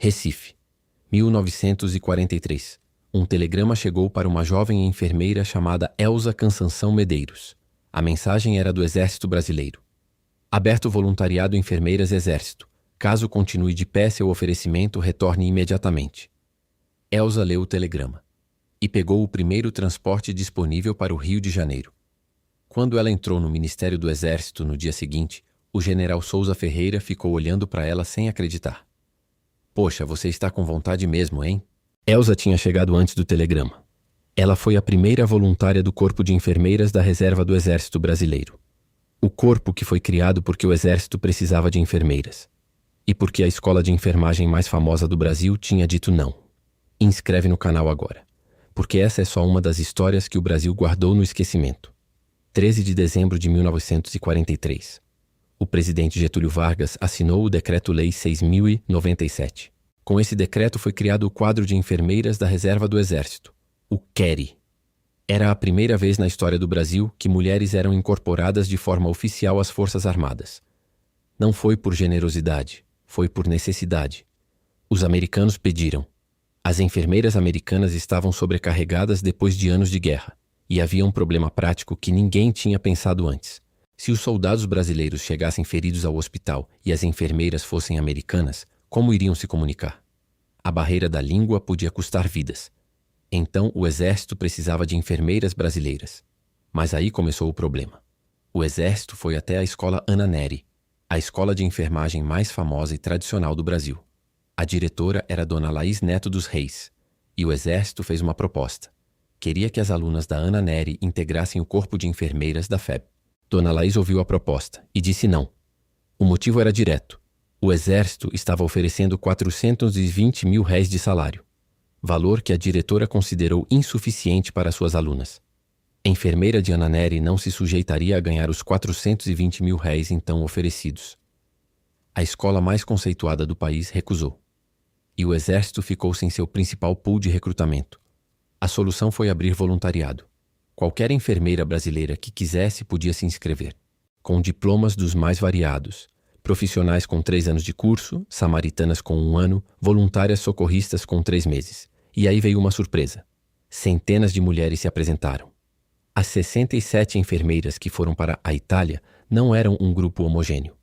Recife, 1943. Um telegrama chegou para uma jovem enfermeira chamada Elza Cansanção Medeiros. A mensagem era do Exército Brasileiro. Aberto voluntariado Enfermeiras Exército. Caso continue de pé seu oferecimento, retorne imediatamente. Elza leu o telegrama e pegou o primeiro transporte disponível para o Rio de Janeiro. Quando ela entrou no Ministério do Exército no dia seguinte, o general Souza Ferreira ficou olhando para ela sem acreditar. Poxa, você está com vontade mesmo, hein? Elza tinha chegado antes do telegrama. Ela foi a primeira voluntária do Corpo de Enfermeiras da Reserva do Exército Brasileiro. O corpo que foi criado porque o Exército precisava de enfermeiras. E porque a escola de enfermagem mais famosa do Brasil tinha dito não. Inscreve no canal agora, porque essa é só uma das histórias que o Brasil guardou no esquecimento. 13 de dezembro de 1943. O presidente Getúlio Vargas assinou o Decreto-Lei 6.097. Com esse decreto foi criado o quadro de enfermeiras da Reserva do Exército, o QERE. Era a primeira vez na história do Brasil que mulheres eram incorporadas de forma oficial às Forças Armadas. Não foi por generosidade, foi por necessidade. Os americanos pediram. As enfermeiras americanas estavam sobrecarregadas depois de anos de guerra, e havia um problema prático que ninguém tinha pensado antes. Se os soldados brasileiros chegassem feridos ao hospital e as enfermeiras fossem americanas, como iriam se comunicar? A barreira da língua podia custar vidas. Então o Exército precisava de enfermeiras brasileiras. Mas aí começou o problema. O Exército foi até a escola Ana Nery, a escola de enfermagem mais famosa e tradicional do Brasil. A diretora era Dona Laís Neto dos Reis, e o Exército fez uma proposta. Queria que as alunas da Ana Nery integrassem o corpo de enfermeiras da FEB. Dona Laís ouviu a proposta e disse não. O motivo era direto. O Exército estava oferecendo 420 mil réis de salário, valor que a diretora considerou insuficiente para suas alunas. A enfermeira de Ana Nery não se sujeitaria a ganhar os 420 mil réis então oferecidos. A escola mais conceituada do país recusou. E o Exército ficou sem seu principal pool de recrutamento. A solução foi abrir voluntariado. Qualquer enfermeira brasileira que quisesse podia se inscrever, com diplomas dos mais variados, profissionais com 3 anos de curso, samaritanas com 1 ano, voluntárias socorristas com 3 meses. E aí veio uma surpresa. Centenas de mulheres se apresentaram. As 67 enfermeiras que foram para a Itália não eram um grupo homogêneo.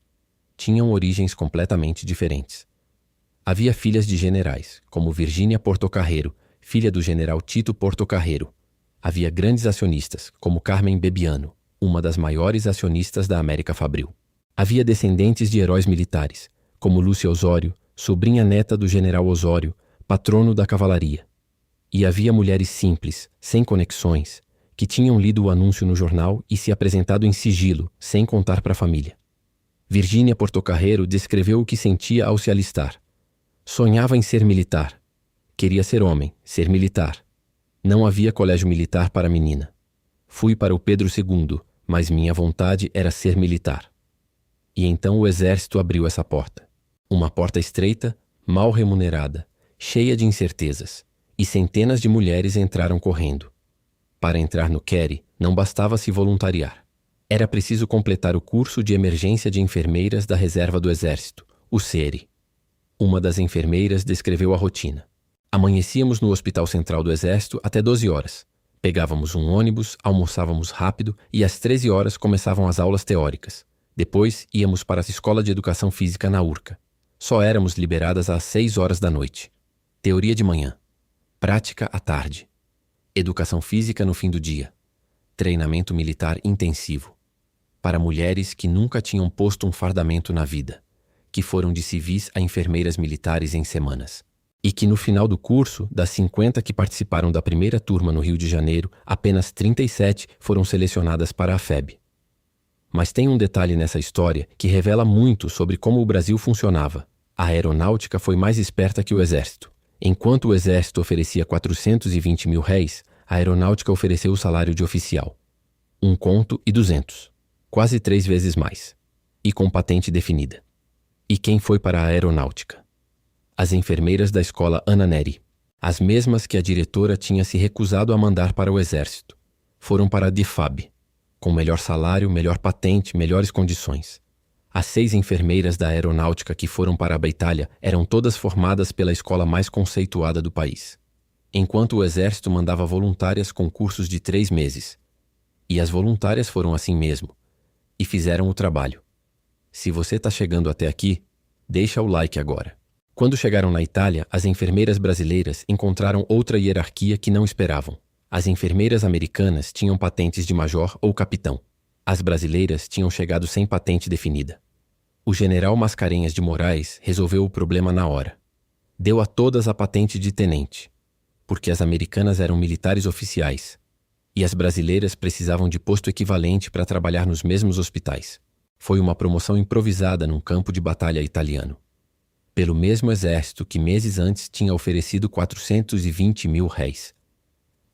Tinham origens completamente diferentes. Havia filhas de generais, como Virgínia Portocarrero, filha do general Tito Portocarrero. Havia grandes acionistas, como Carmen Bebiano, uma das maiores acionistas da América Fabril. Havia descendentes de heróis militares, como Lúcia Osório, sobrinha neta do general Osório, patrono da cavalaria. E havia mulheres simples, sem conexões, que tinham lido o anúncio no jornal e se apresentado em sigilo, sem contar para a família. Virgínia Portocarrero descreveu o que sentia ao se alistar. Sonhava em ser militar. Queria ser homem, ser militar. Não havia colégio militar para menina. Fui para o Pedro II, mas minha vontade era ser militar. E então o Exército abriu essa porta. Uma porta estreita, mal remunerada, cheia de incertezas, e centenas de mulheres entraram correndo. Para entrar no QERE, não bastava se voluntariar. Era preciso completar o curso de emergência de enfermeiras da Reserva do Exército, o CERE. Uma das enfermeiras descreveu a rotina. Amanhecíamos no Hospital Central do Exército até 12 horas. Pegávamos um ônibus, almoçávamos rápido e às 13 horas começavam as aulas teóricas. Depois íamos para a Escola de Educação Física na URCA. Só éramos liberadas às 6 horas da noite. Teoria de manhã. Prática à tarde. Educação física no fim do dia. Treinamento militar intensivo. Para mulheres que nunca tinham posto um fardamento na vida, que foram de civis a enfermeiras militares em semanas. E que no final do curso, das 50 que participaram da primeira turma no Rio de Janeiro, apenas 37 foram selecionadas para a FEB. Mas tem um detalhe nessa história que revela muito sobre como o Brasil funcionava. A aeronáutica foi mais esperta que o Exército. Enquanto o Exército oferecia 420 mil réis, a aeronáutica ofereceu o salário de oficial. 1 conto e 200. Quase 3 vezes mais. E com patente definida. E quem foi para a aeronáutica? As enfermeiras da escola Ana Nery. As mesmas que a diretora tinha se recusado a mandar para o Exército. Foram para a DIFAB, com melhor salário, melhor patente, melhores condições. As 6 enfermeiras da aeronáutica que foram para a Itália eram todas formadas pela escola mais conceituada do país, enquanto o exército mandava voluntárias com cursos de 3 meses. E as voluntárias foram assim mesmo, e fizeram o trabalho. Se você está chegando até aqui, deixa o like agora. Quando chegaram na Itália, as enfermeiras brasileiras encontraram outra hierarquia que não esperavam. As enfermeiras americanas tinham patentes de major ou capitão. As brasileiras tinham chegado sem patente definida. O general Mascarenhas de Moraes resolveu o problema na hora. Deu a todas a patente de tenente, porque as americanas eram militares oficiais, e as brasileiras precisavam de posto equivalente para trabalhar nos mesmos hospitais. Foi uma promoção improvisada num campo de batalha italiano, pelo mesmo exército que meses antes tinha oferecido 420 mil réis.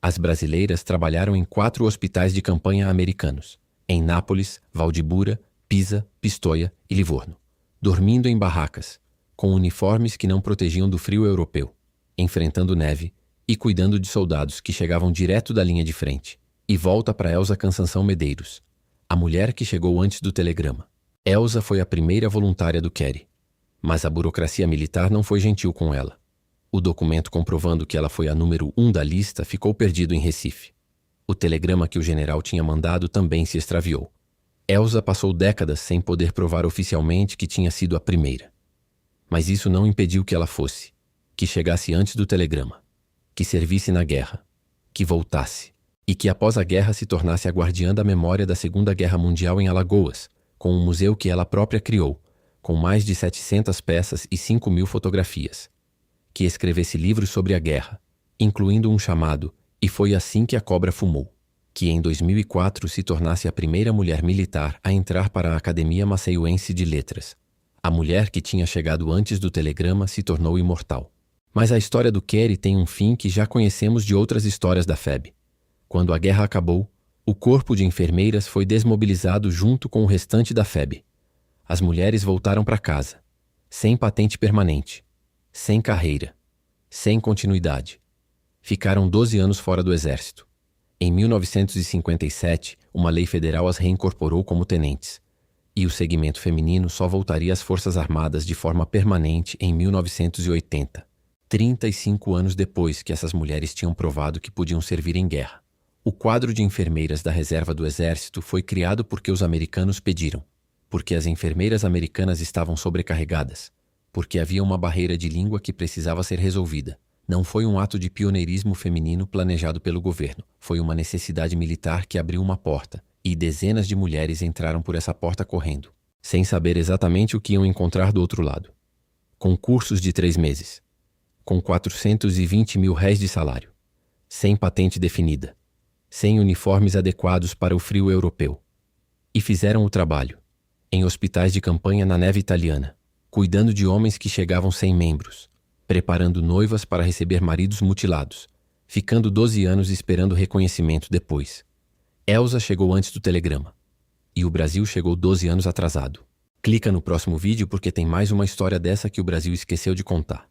As brasileiras trabalharam em 4 hospitais de campanha americanos, em Nápoles, Valdibura, Pisa, Pistoia e Livorno, dormindo em barracas, com uniformes que não protegiam do frio europeu, enfrentando neve e cuidando de soldados que chegavam direto da linha de frente. E volta para Elza Cansanção Medeiros, a mulher que chegou antes do telegrama. Elza foi a primeira voluntária do Query, mas a burocracia militar não foi gentil com ela. O documento comprovando que ela foi a número 1 da lista ficou perdido em Recife. O telegrama que o general tinha mandado também se extraviou. Elza passou décadas sem poder provar oficialmente que tinha sido a primeira. Mas isso não impediu que ela fosse, que chegasse antes do telegrama, que servisse na guerra, que voltasse, e que após a guerra se tornasse a guardiã da memória da Segunda Guerra Mundial em Alagoas, com um museu que ela própria criou, com mais de 700 peças e 5.000 fotografias. Que escrevesse livros sobre a guerra, incluindo um chamado E Foi Assim que a Cobra Fumou, que em 2004 se tornasse a primeira mulher militar a entrar para a Academia Maceiuense de Letras. A mulher que tinha chegado antes do telegrama se tornou imortal. Mas a história do Query tem um fim que já conhecemos de outras histórias da FEB. Quando a guerra acabou, o corpo de enfermeiras foi desmobilizado junto com o restante da FEB. As mulheres voltaram para casa, sem patente permanente, sem carreira, sem continuidade. Ficaram 12 anos fora do exército. Em 1957, uma lei federal as reincorporou como tenentes, e o segmento feminino só voltaria às Forças Armadas de forma permanente em 1980, 35 anos depois que essas mulheres tinham provado que podiam servir em guerra. O quadro de enfermeiras da reserva do exército foi criado porque os americanos pediram, porque as enfermeiras americanas estavam sobrecarregadas, porque havia uma barreira de língua que precisava ser resolvida. Não foi um ato de pioneirismo feminino planejado pelo governo, foi uma necessidade militar que abriu uma porta, e dezenas de mulheres entraram por essa porta correndo, sem saber exatamente o que iam encontrar do outro lado. Com cursos de 3 meses, com 420 mil réis de salário, sem patente definida, sem uniformes adequados para o frio europeu. E fizeram o trabalho, em hospitais de campanha na neve italiana, cuidando de homens que chegavam sem membros, preparando noivas para receber maridos mutilados, ficando 12 anos esperando reconhecimento depois. Elza chegou antes do telegrama, e o Brasil chegou 12 anos atrasado. Clica no próximo vídeo porque tem mais uma história dessa que o Brasil esqueceu de contar.